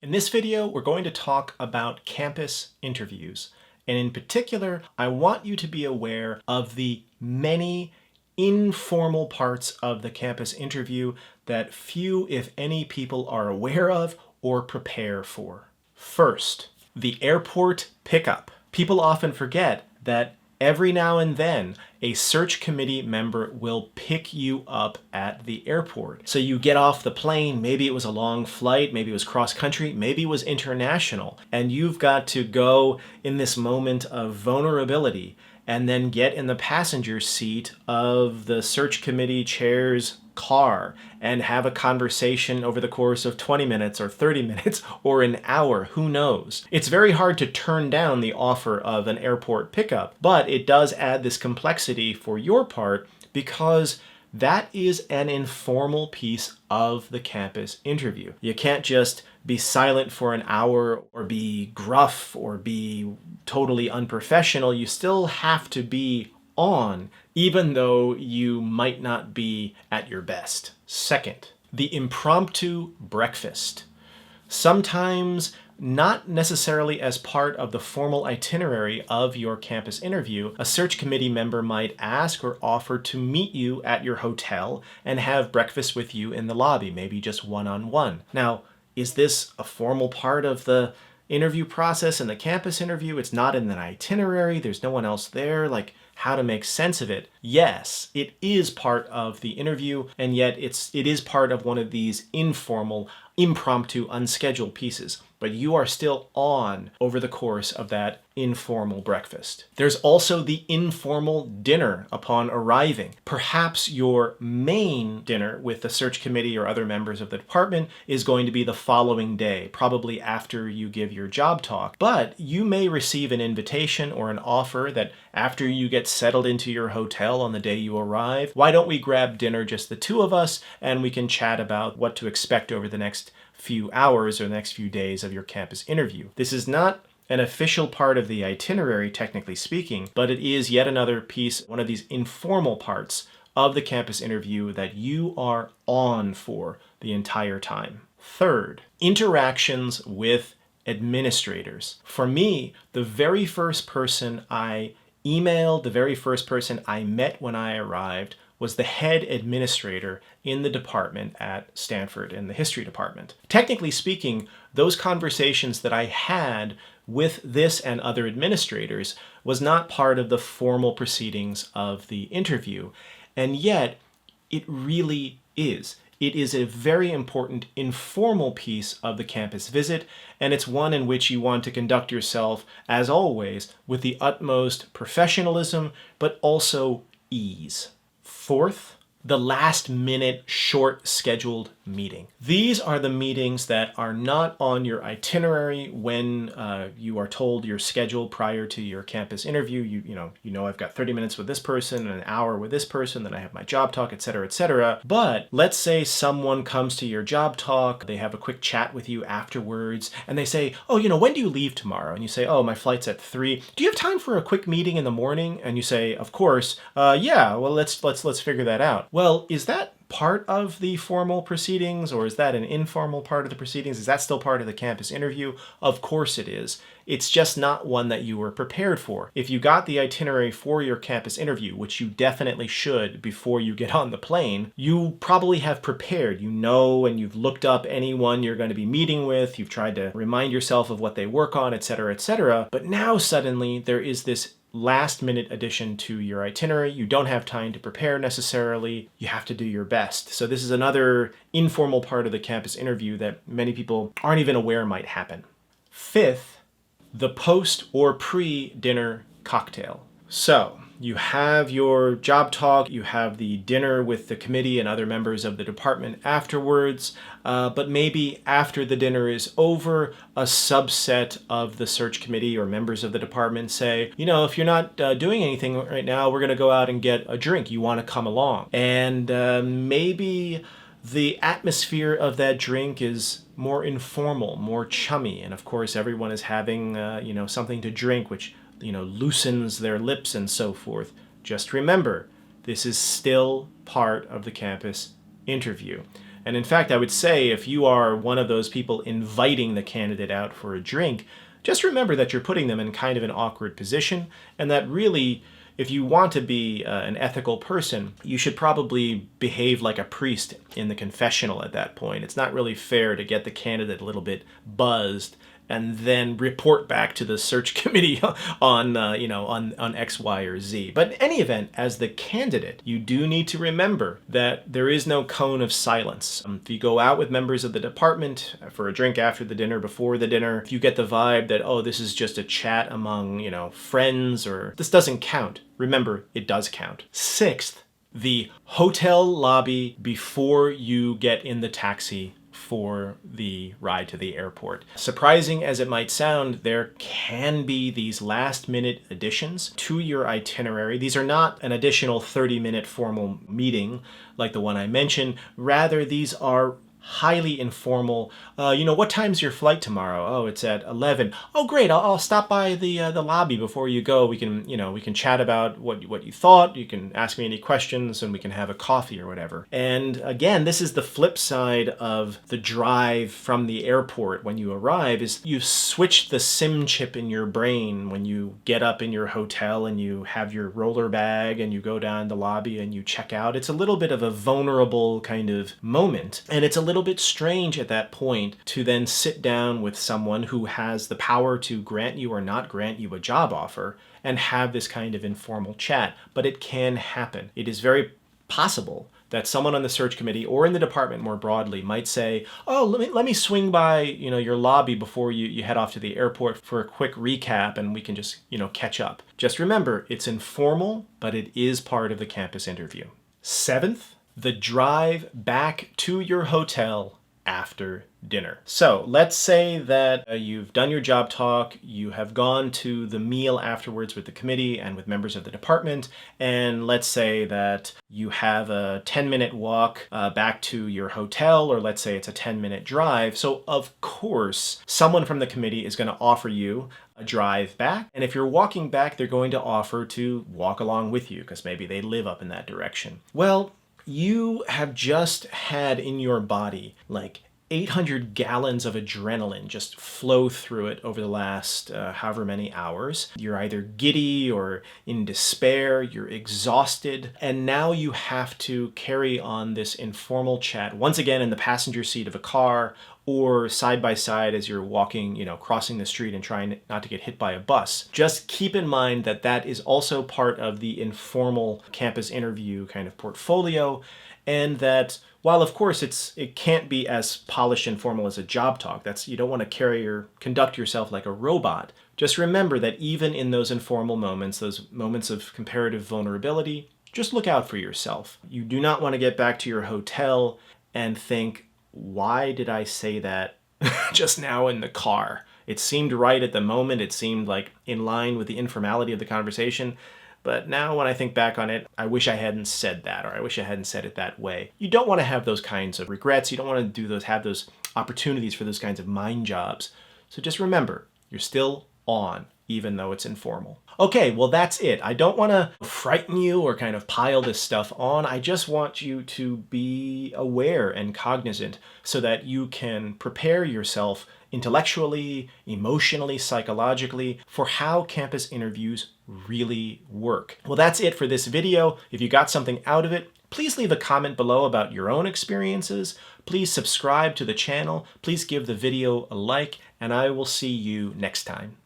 In this video, we're going to talk about campus interviews. And in particular, I want you to be aware of the many informal parts of the campus interview that few, if any, people are aware of or prepare for. First, the airport pickup. People often forget that every now and then, a search committee member will pick you up at the airport. So you get off the plane, maybe it was a long flight, maybe it was cross country, maybe it was international, and you've got to go in this moment of vulnerability and then get in the passenger seat of the search committee chair's car and have a conversation over the course of 20 minutes or 30 minutes or an hour, who knows. It's very hard to turn down the offer of an airport pickup, but it does add this complexity for your part because that is an informal piece of the campus interview. You can't just be silent for an hour or be gruff or be totally unprofessional. You still have to be on, even though you might not be at your best. Second, the impromptu breakfast. Sometimes not necessarily as part of the formal itinerary of your campus interview, a search committee member might ask or offer to meet you at your hotel and have breakfast with you in the lobby, maybe just one-on-one. Now, is this a formal part of the interview process in the campus interview? It's not in an itinerary, there's no one else there, like how to make sense of it. Yes, it is part of the interview, and yet it is part of one of these informal, impromptu, unscheduled pieces. But you are still on over the course of that informal breakfast. There's also the informal dinner upon arriving. Perhaps your main dinner with the search committee or other members of the department is going to be the following day, probably after you give your job talk. But you may receive an invitation or an offer that after you get settled into your hotel on the day you arrive, why don't we grab dinner, just the two of us, and we can chat about what to expect over the next few hours or the next few days of your campus interview. This is not an official part of the itinerary, technically speaking, but it is yet another piece, one of these informal parts of the campus interview that you are on for the entire time. Third, interactions with administrators. For me, the very first person I emailed, the very first person I met when I arrived was the head administrator in the department at Stanford in the history department. Technically speaking, those conversations that I had with this and other administrators was not part of the formal proceedings of the interview, and yet it really is. It is a very important informal piece of the campus visit, and it's one in which you want to conduct yourself, as always, with the utmost professionalism, but also ease. Fourth, the last-minute, short-scheduled meeting. These are the meetings that are not on your itinerary when you are told your schedule prior to your campus interview. You know I've got 30 minutes with this person and an hour with this person, then I have my job talk, etc., etc. But let's say someone comes to your job talk, they have a quick chat with you afterwards, and they say, oh, when do you leave tomorrow? And you say, oh, my flight's at 3. Do you have time for a quick meeting in the morning? And you say, of course. Yeah, well, let's figure that out. Well, is that part of the formal proceedings, or is that an informal part of the proceedings? Is that still part of the campus interview? Of course it is. It's just not one that you were prepared for. If you got the itinerary for your campus interview, which you definitely should before you get on the plane, you probably have prepared. You know, and you've looked up anyone you're going to be meeting with. You've tried to remind yourself of what they work on, etc., etc. But now suddenly there is this last-minute addition to your itinerary. You don't have time to prepare necessarily. You have to do your best. So this is another informal part of the campus interview that many people aren't even aware might happen. Fifth, the post or pre-dinner cocktail. So you have your job talk, you have the dinner with the committee and other members of the department afterwards, but maybe after the dinner is over, a subset of the search committee or members of the department say, if you're not doing anything right now, we're going to go out and get a drink. You want to come along? And maybe the atmosphere of that drink is more informal, more chummy, and of course everyone is having something to drink, which loosens their lips and so forth. Just remember, this is still part of the campus interview. And in fact, I would say if you are one of those people inviting the candidate out for a drink, just remember that you're putting them in kind of an awkward position, and that really, if you want to be an ethical person, you should probably behave like a priest in the confessional at that point. It's not really fair to get the candidate a little bit buzzed and then report back to the search committee on X, Y, or Z. But in any event, as the candidate, you do need to remember that there is no cone of silence. If you go out with members of the department for a drink after the dinner, before the dinner, if you get the vibe that, oh, this is just a chat among, friends, or this doesn't count, remember, it does count. Sixth, the hotel lobby before you get in the taxi for the ride to the airport. Surprising as it might sound, there can be these last-minute additions to your itinerary. These are not an additional 30-minute formal meeting like the one I mentioned. Rather, these are highly informal. What time's your flight tomorrow? Oh, it's at 11. Oh, great. I'll stop by the lobby before you go. We can chat about what you thought. You can ask me any questions and we can have a coffee or whatever. And again, this is the flip side of the drive from the airport when you arrive, is you switch the SIM chip in your brain when you get up in your hotel and you have your roller bag and you go down the lobby and you check out. It's a little bit of a vulnerable kind of moment, and it's a little bit strange at that point to then sit down with someone who has the power to grant you or not grant you a job offer and have this kind of informal chat. But it can happen. It is very possible that someone on the search committee or in the department more broadly might say, oh, let me swing by your lobby before you head off to the airport for a quick recap and we can just catch up. Just remember, it's informal, but it is part of the campus interview. Seventh, the drive back to your hotel after dinner. So let's say that you've done your job talk, you have gone to the meal afterwards with the committee and with members of the department, and let's say that you have a 10-minute walk back to your hotel, or let's say it's a 10-minute drive. So of course, someone from the committee is going to offer you a drive back, and if you're walking back, they're going to offer to walk along with you because maybe they live up in that direction. Well, you have just had in your body like 800 gallons of adrenaline just flow through it over the last however many hours. You're either giddy or in despair, you're exhausted, and now you have to carry on this informal chat once again in the passenger seat of a car or side by side as you're walking, crossing the street and trying not to get hit by a bus. Just keep in mind that that is also part of the informal campus interview kind of portfolio, and that while of course it can't be as polished and formal as a job talk, you don't want to carry or conduct yourself like a robot. Just remember that even in those informal moments, those moments of comparative vulnerability, just look out for yourself. You do not want to get back to your hotel and think, why did I say that just now in the car? It seemed right at the moment. It seemed like in line with the informality of the conversation. But now when I think back on it, I wish I hadn't said that, or I wish I hadn't said it that way. You don't want to have those kinds of regrets. You don't want to have those opportunities for those kinds of mind jobs. So just remember, you're still on, even though it's informal. Okay, well that's it. I don't want to frighten you or kind of pile this stuff on. I just want you to be aware and cognizant so that you can prepare yourself intellectually, emotionally, psychologically for how campus interviews really work. Well, that's it for this video. If you got something out of it, please leave a comment below about your own experiences. Please subscribe to the channel. Please give the video a like, and I will see you next time.